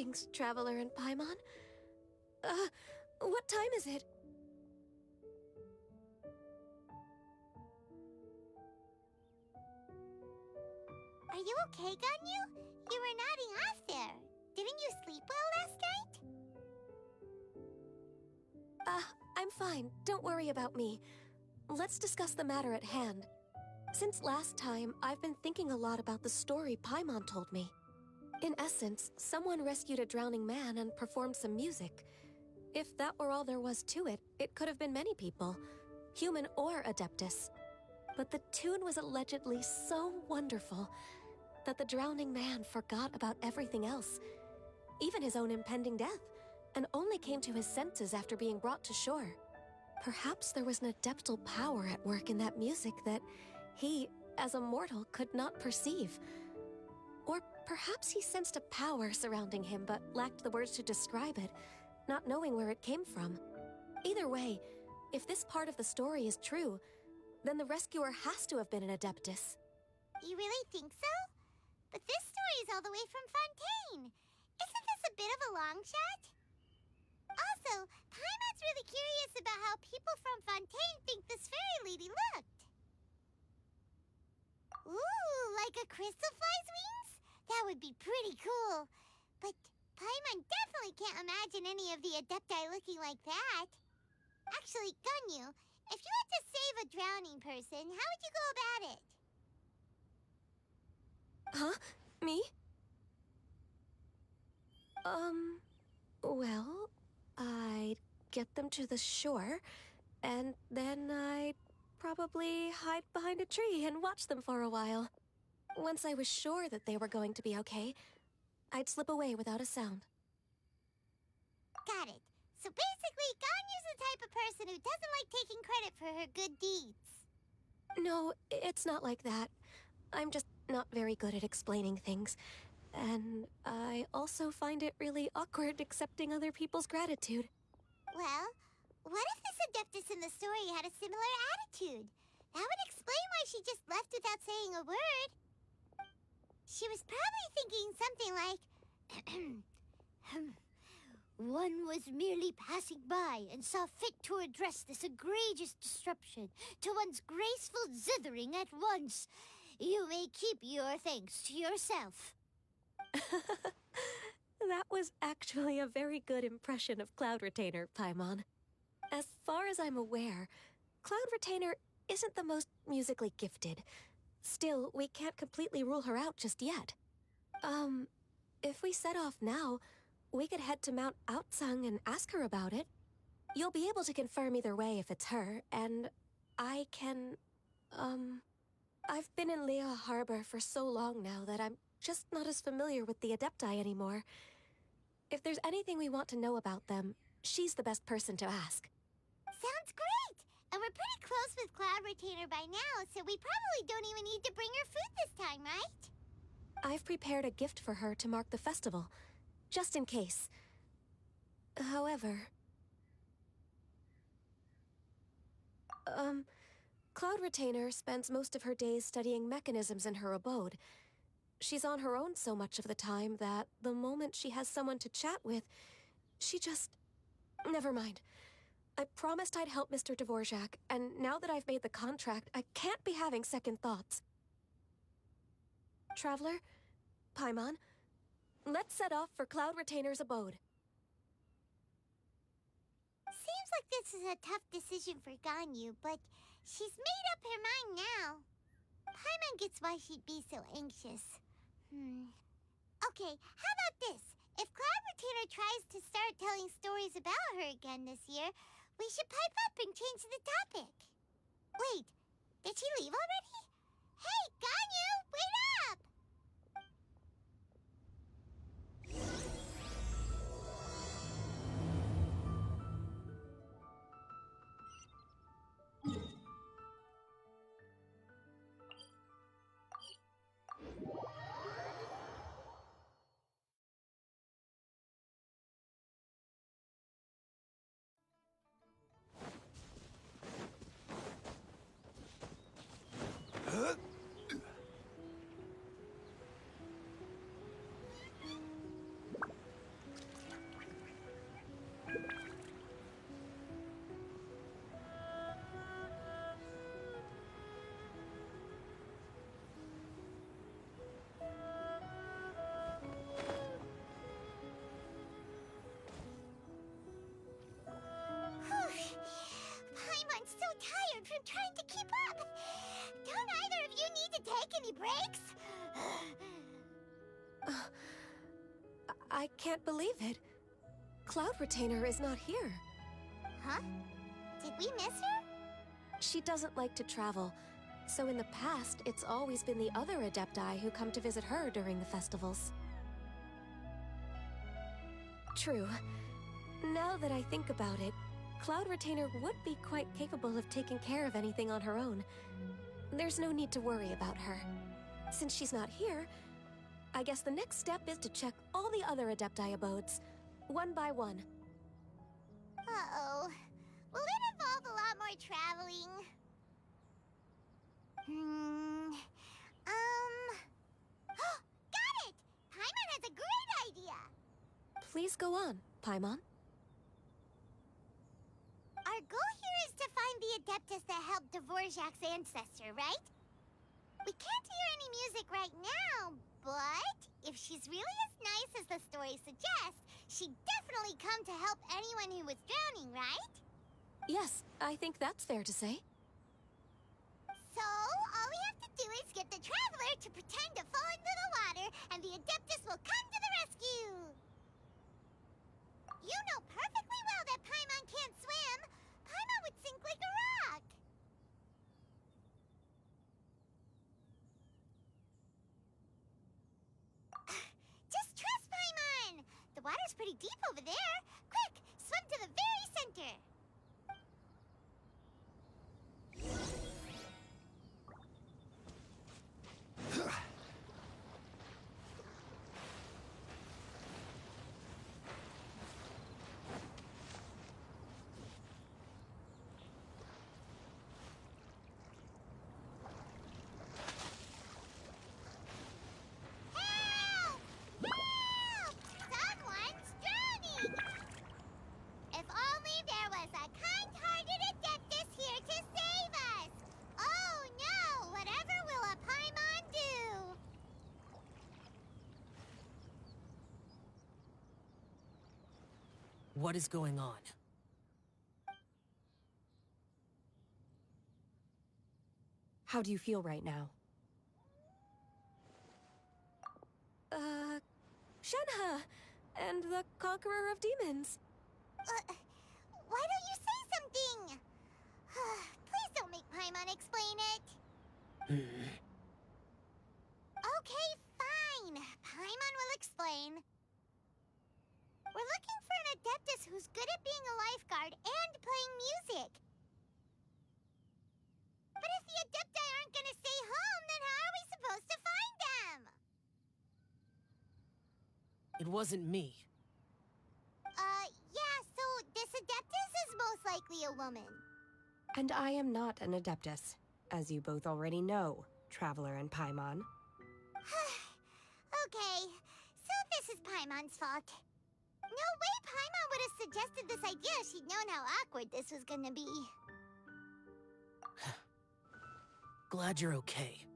Greetings, Traveler and Paimon. What time is it? Are you okay, Ganyu? You were nodding off there. Didn't you sleep well last night? I'm fine. Don't worry about me. Let's discuss the matter at hand. Since last time, I've been thinking a lot about the story Paimon told me. In essence, someone rescued a drowning man and performed some music. If that were all there was to it, it could have been many people, human or Adeptus. But the tune was allegedly so wonderful that the drowning man forgot about everything else, even his own impending death, and only came to his senses after being brought to shore. Perhaps there was an adeptal power at work in that music that he, as a mortal, could not perceive. Or perhaps he sensed a power surrounding him but lacked the words to describe it, not knowing where it came from. Either way, if this part of the story is true, then the rescuer has to have been an Adeptus. You really think so? But this story is all the way from Fontaine. Isn't this a bit of a long shot? Also, Paimon's really curious about how people from Fontaine think this fairy lady looked. Ooh, like a crystal fly's wings? That would be pretty cool. But Paimon definitely can't imagine any of the Adepti looking like that. Actually, Ganyu, if you had to save a drowning person, how would you go about it? Huh? Me? Well, I'd get them to the shore, and then I'd probably hide behind a tree and watch them for a while. Once I was sure that they were going to be okay, I'd slip away without a sound. Got it. So basically, Ganyu's the type of person who doesn't like taking credit for her good deeds. No, it's not like that. I'm just not very good at explaining things. And I also find it really awkward accepting other people's gratitude. Well, what if this Adeptus in the story had a similar attitude? That would explain why she just left without saying a word. She was probably thinking something like, one was merely passing by and saw fit to address this egregious disruption to one's graceful zithering at once. You may keep your thanks to yourself. That was actually a very good impression of Cloud Retainer, Paimon. As far as I'm aware, Cloud Retainer isn't the most musically gifted. Still, we can't completely rule her out just yet. If we set off now, we could head to Mount Outsung and ask her about it. You'll be able to confirm either way if it's her, and I can, I've been in Lea Harbor for so long now that I'm just not as familiar with the Adepti anymore. If there's anything we want to know about them, she's the best person to ask. Sounds great! And we're pretty close with Cloud Retainer by now, so we probably don't even need to bring her food this time, right? I've prepared a gift for her to mark the festival, just in case. However... Cloud Retainer spends most of her days studying mechanisms in her abode. She's on her own so much of the time that the moment she has someone to chat with, she just... Never mind. I promised I'd help Mr. Dvorak, and now that I've made the contract, I can't be having second thoughts. Traveler, Paimon, let's set off for Cloud Retainer's abode. Seems like this is a tough decision for Ganyu, but she's made up her mind now. Paimon gets why she'd be so anxious. Okay, how about this? If Cloud Retainer tries to start telling stories about her again this year, we should pipe up and change the topic. Wait, did she leave already? Hey, Ganyu, wait up! I'm trying to keep up. Don't either of you need to take any breaks? I can't believe it. Cloud Retainer is not here. Huh? Did we miss her? She doesn't like to travel, so in the past, it's always been the other Adepti who come to visit her during the festivals. True. Now that I think about it, Cloud Retainer would be quite capable of taking care of anything on her own. There's no need to worry about her. Since she's not here, I guess the next step is to check all the other Adepti abodes, one by one. Uh-oh. Will it involve a lot more traveling? Got it! Paimon has a great idea! Please go on, Paimon. Our goal here is to find the Adeptus that helped Dvorak's ancestor, right? We can't hear any music right now, but if she's really as nice as the story suggests, she'd definitely come to help anyone who was drowning, right? Yes, I think that's fair to say. So, all we have to do is get the Traveler to pretend to fall into the water, and the Adeptus will come to the rescue! You know perfectly well that Paimon can't swim! Paimon would sink like a rock! Just trust Paimon! The water's pretty deep over there. Quick, swim to the very center! Help! Help! Someone's drowning! If only there was a kind-hearted Adeptus here to save us! Oh no! Whatever will a Paimon do? What is going on? How do you feel right now? Shenhe! And the Conqueror of Demons. Why don't you say something? Please don't make Paimon explain it. Okay, fine. Paimon will explain. We're looking for an Adeptus who's good at being a lifeguard and playing music. But if the Adepti aren't gonna stay home, then how are we supposed to find them? It wasn't me. Yeah, so this Adeptus is most likely a woman. And I am not an Adeptus, as you both already know, Traveler and Paimon. Okay, so this is Paimon's fault. No way Paimon would have suggested this idea if she'd known how awkward this was gonna be. Glad you're okay.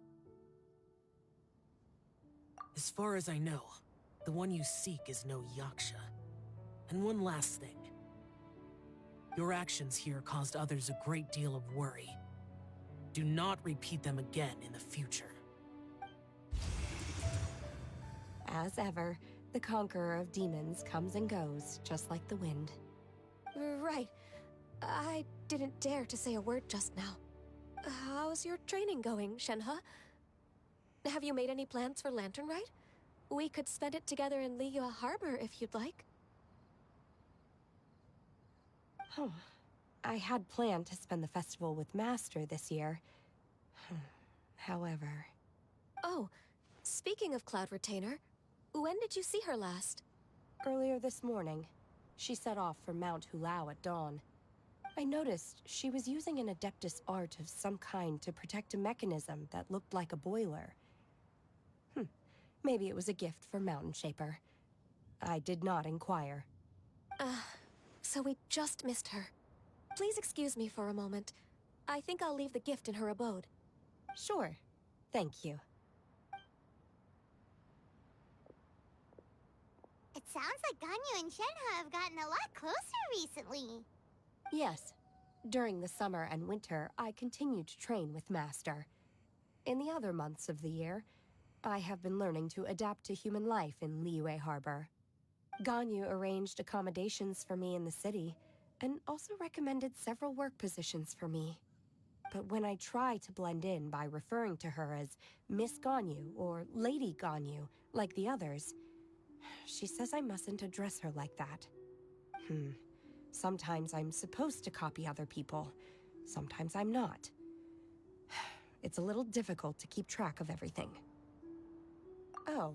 As far as I know, the one you seek is no Yaksha. And one last thing. Your actions here caused others a great deal of worry. Do not repeat them again in the future. As ever, the Conqueror of Demons comes and goes, just like the wind. Right. I didn't dare to say a word just now. How's your training going, Shenhe? Have you made any plans for Lantern Rite? We could spend it together in Liyue Harbor if you'd like. Oh, I had planned to spend the festival with Master this year. However... Oh, speaking of Cloud Retainer, when did you see her last? Earlier this morning, she set off for Mount Hulao at dawn. I noticed she was using an Adeptus art of some kind to protect a mechanism that looked like a boiler. Maybe it was a gift for Mountain Shaper. I did not inquire. So we just missed her. Please excuse me for a moment. I think I'll leave the gift in her abode. Sure. Thank you. It sounds like Ganyu and Shenhe have gotten a lot closer recently. Yes. During the summer and winter, I continue to train with Master. In the other months of the year, I have been learning to adapt to human life in Liyue Harbor. Ganyu arranged accommodations for me in the city, and also recommended several work positions for me. But when I try to blend in by referring to her as Miss Ganyu or Lady Ganyu, like the others, she says I mustn't address her like that. Sometimes I'm supposed to copy other people. Sometimes I'm not. It's a little difficult to keep track of everything. Oh,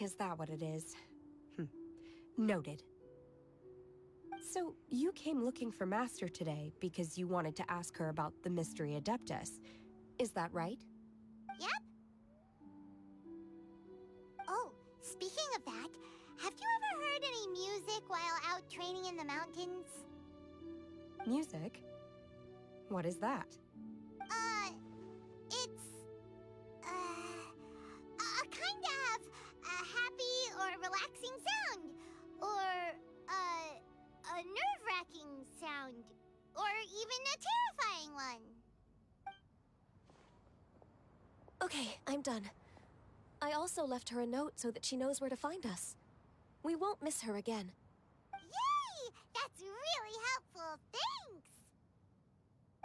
is that what it is? Noted. So, you came looking for Master today because you wanted to ask her about the Mystery Adeptus. Is that right? Yep. Oh, speaking of that, have you ever heard any music while out training in the mountains? Music? What is that? It's, a kind of a happy or relaxing sound. Or, a nerve-wracking sound. Or even a terrifying one. Okay, I'm done. I also left her a note so that she knows where to find us. We won't miss her again. Yay! That's really helpful. Thanks!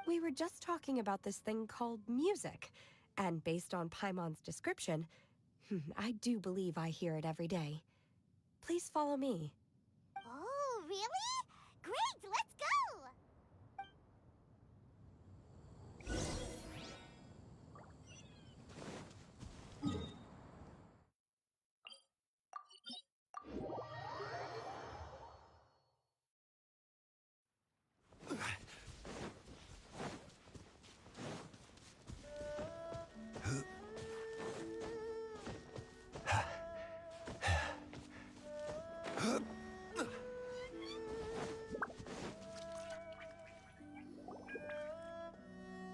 We were just talking about this thing called music, and based on Paimon's description, I do believe I hear it every day. Please follow me. Oh, really? Great, let's go!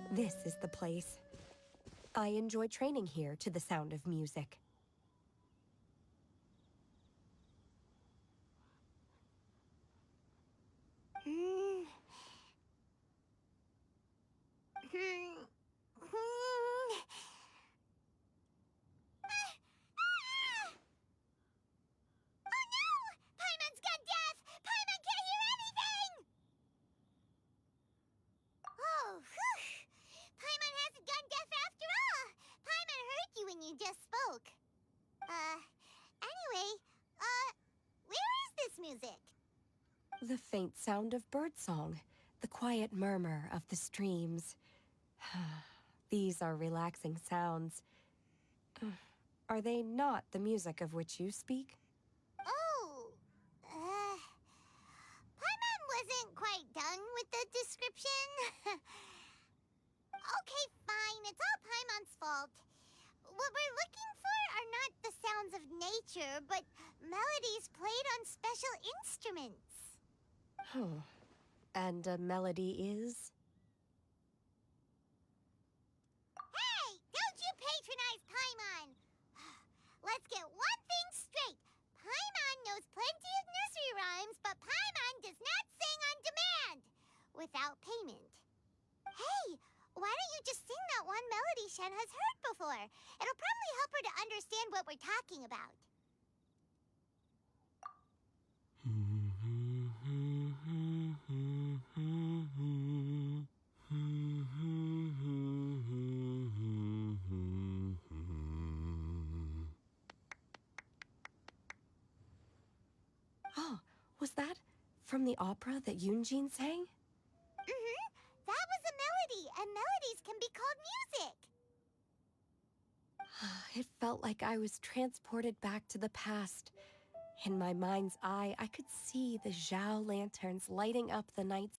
This is the place. I enjoy training here to the sound of music. Oh no! Paimon's gone deaf! Paimon can't hear anything! Oh, whew! Paimon hasn't gone deaf after all! Paimon heard you when you just spoke. Anyway, where is this music? The faint sound of birdsong, the quiet murmur of the streams. These are relaxing sounds. Are they not the music of which you speak? Oh, Paimon wasn't quite done with the description. Okay, fine, it's all Paimon's fault. What we're looking for are not the sounds of nature, but melodies played on special instruments. Oh. And a melody is? Hey, don't you patronize Paimon! Let's get one thing straight. Paimon knows plenty of nursery rhymes, but Paimon does not sing on demand without payment. Hey, why don't you just sing that one melody Shen has heard before? It'll probably help her to understand what we're talking about. Oh, was that from the opera that Yunjin sang? That was a melody, and melodies can be called music. It felt like I was transported back to the past. In my mind's eye, I could see the Zhao lanterns lighting up the night